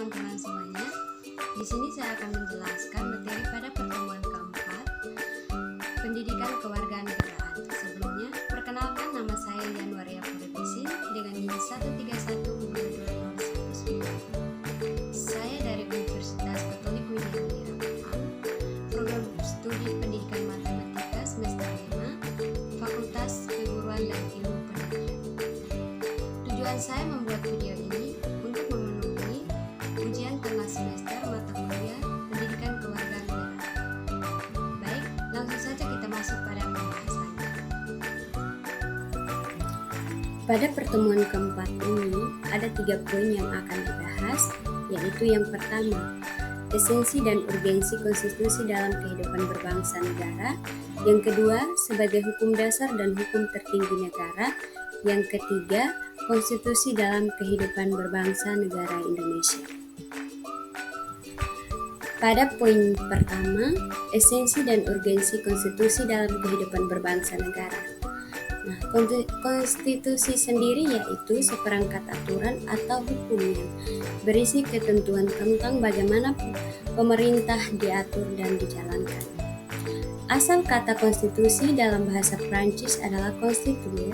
teman-teman semuanya. Di sini saya akan menjelaskan materi pada pertemuan keempat, pendidikan kewarganegaraan. Sebelumnya, perkenalkan nama saya Yanwaria Puribisin dengan NIM 1312219. Saya dari Universitas Katolik Widya Mulia Malang, program studi pendidikan matematika semester 5, Fakultas Keguruan dan Ilmu Pendidikan. Tujuan saya membuat video ini untuk memenuhi ujian tengah semester mata kuliah pendidikan kewarganegaraan. Baik, langsung saja kita masuk pada pembahasannya. Pada pertemuan keempat ini, ada 3 poin yang akan dibahas, yaitu yang pertama, esensi dan urgensi konstitusi dalam kehidupan berbangsa negara. Yang kedua, sebagai hukum dasar dan hukum tertinggi negara. Yang ketiga, konstitusi dalam kehidupan berbangsa negara Indonesia. Pada poin pertama, esensi dan urgensi konstitusi dalam kehidupan berbangsa negara. Nah, konstitusi sendiri yaitu seperangkat aturan atau hukum yang berisi ketentuan tentang bagaimana pemerintah diatur dan dijalankan. Asal kata konstitusi dalam bahasa Prancis adalah constituer,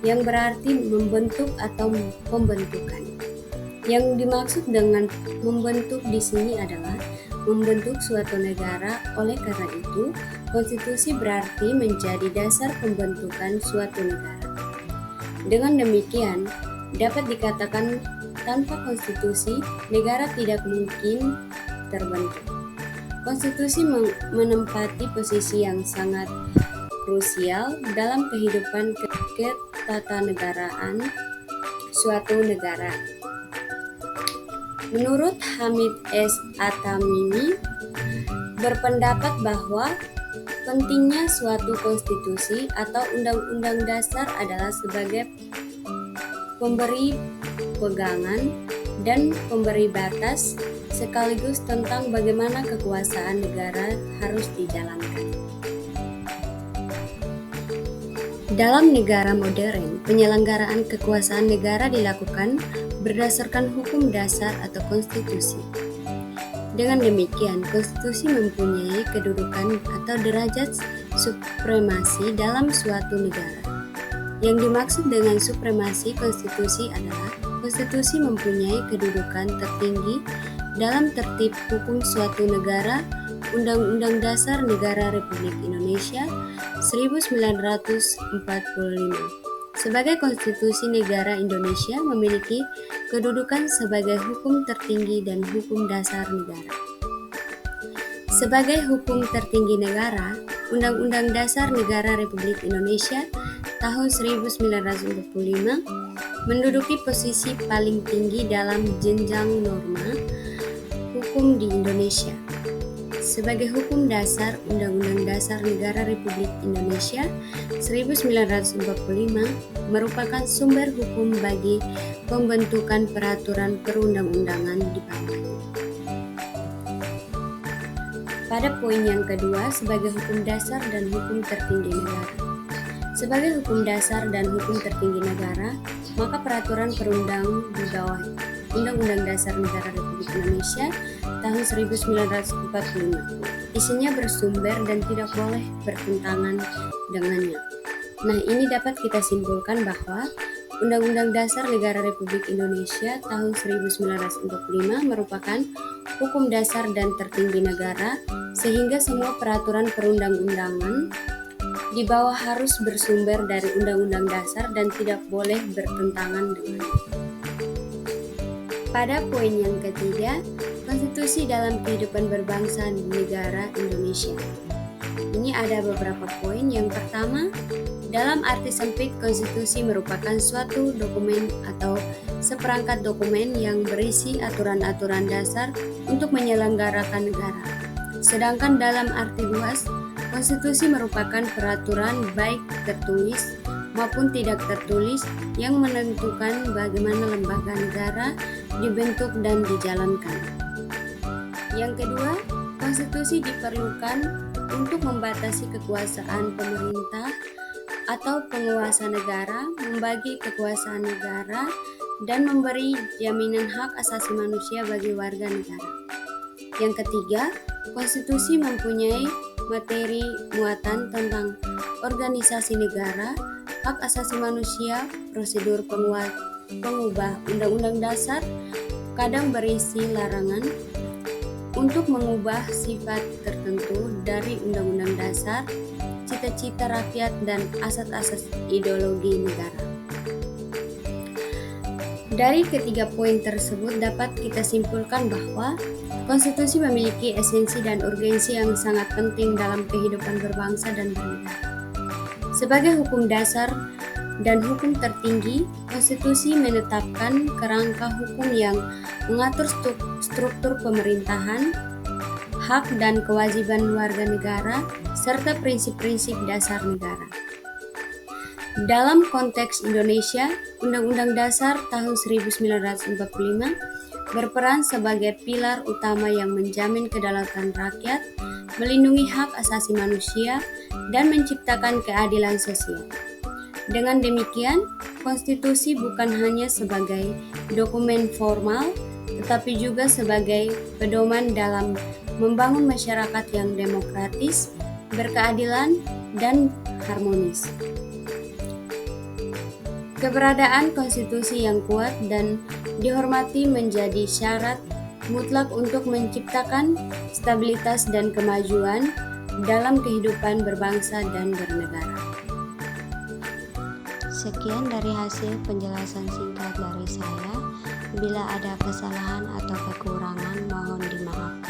yang berarti membentuk atau pembentukan. Yang dimaksud dengan membentuk di sini adalah membentuk suatu negara. Oleh karena itu, konstitusi berarti menjadi dasar pembentukan suatu negara. Dengan demikian, dapat dikatakan tanpa konstitusi, negara tidak mungkin terbentuk. Konstitusi menempati posisi yang sangat krusial dalam kehidupan ketatanegaraan suatu negara. Menurut Hamid S. Atamimi, berpendapat bahwa pentingnya suatu konstitusi atau undang-undang dasar adalah sebagai pemberi pegangan dan pemberi batas, sekaligus tentang bagaimana kekuasaan negara harus dijalankan. Dalam negara modern, penyelenggaraan kekuasaan negara dilakukan berdasarkan hukum dasar atau konstitusi. Dengan demikian, konstitusi mempunyai kedudukan atau derajat supremasi dalam suatu negara. Yang dimaksud dengan supremasi konstitusi adalah konstitusi mempunyai kedudukan tertinggi dalam tertib hukum suatu negara. Undang-Undang Dasar Negara Republik Indonesia 1945 sebagai konstitusi negara Indonesia memiliki kedudukan sebagai hukum tertinggi dan hukum dasar negara. Sebagai hukum tertinggi negara, Undang-Undang Dasar Negara Republik Indonesia tahun 1945 menduduki posisi paling tinggi dalam jenjang norma hukum di Indonesia. Sebagai hukum dasar, Undang-Undang Dasar Negara Republik Indonesia 1945 merupakan sumber hukum bagi pembentukan peraturan perundang-undangan di bawahnya. Pada poin yang kedua, sebagai hukum dasar dan hukum tertinggi negara. Sebagai hukum dasar dan hukum tertinggi negara, maka peraturan perundang di bawah Undang-Undang Dasar Negara Republik Indonesia tahun 1945 isinya bersumber dan tidak boleh bertentangan dengannya. Nah, ini dapat kita simpulkan bahwa Undang-Undang Dasar Negara Republik Indonesia tahun 1945 merupakan hukum dasar dan tertinggi negara, sehingga semua peraturan perundang-undangan di bawah harus bersumber dari Undang-Undang Dasar dan tidak boleh bertentangan dengannya. Pada poin yang ketiga, konstitusi dalam kehidupan berbangsa negara Indonesia. Ini ada beberapa poin. Yang pertama, dalam arti sempit, konstitusi merupakan suatu dokumen atau seperangkat dokumen yang berisi aturan-aturan dasar untuk menyelenggarakan negara. Sedangkan dalam arti luas, konstitusi merupakan peraturan baik tertulis maupun tidak tertulis yang menentukan bagaimana lembaga negara dibentuk dan dijalankan. Yang kedua, konstitusi diperlukan untuk membatasi kekuasaan pemerintah atau penguasa negara, membagi kekuasaan negara dan memberi jaminan hak asasi manusia bagi warga negara. Yang ketiga, konstitusi mempunyai materi muatan tentang organisasi negara, hak asasi manusia, prosedur pengubah undang-undang dasar, kadang berisi larangan untuk mengubah sifat tertentu dari undang-undang dasar, cita-cita rakyat, dan asas-asas ideologi negara. Dari ketiga poin tersebut dapat kita simpulkan bahwa konstitusi memiliki esensi dan urgensi yang sangat penting dalam kehidupan berbangsa dan bernegara. Sebagai hukum dasar dan hukum tertinggi, konstitusi menetapkan kerangka hukum yang mengatur struktur pemerintahan, hak dan kewajiban warga negara, serta prinsip-prinsip dasar negara. Dalam konteks Indonesia, Undang-Undang Dasar tahun 1945 berperan sebagai pilar utama yang menjamin kedaulatan rakyat, melindungi hak asasi manusia, dan menciptakan keadilan sosial. Dengan demikian, konstitusi bukan hanya sebagai dokumen formal, tetapi juga sebagai pedoman dalam membangun masyarakat yang demokratis, berkeadilan, dan harmonis. Keberadaan konstitusi yang kuat dan dihormati menjadi syarat mutlak untuk menciptakan stabilitas dan kemajuan dalam kehidupan berbangsa dan bernegara. Sekian dari hasil penjelasan singkat dari saya. Bila ada kesalahan atau kekurangan, mohon dimaafkan.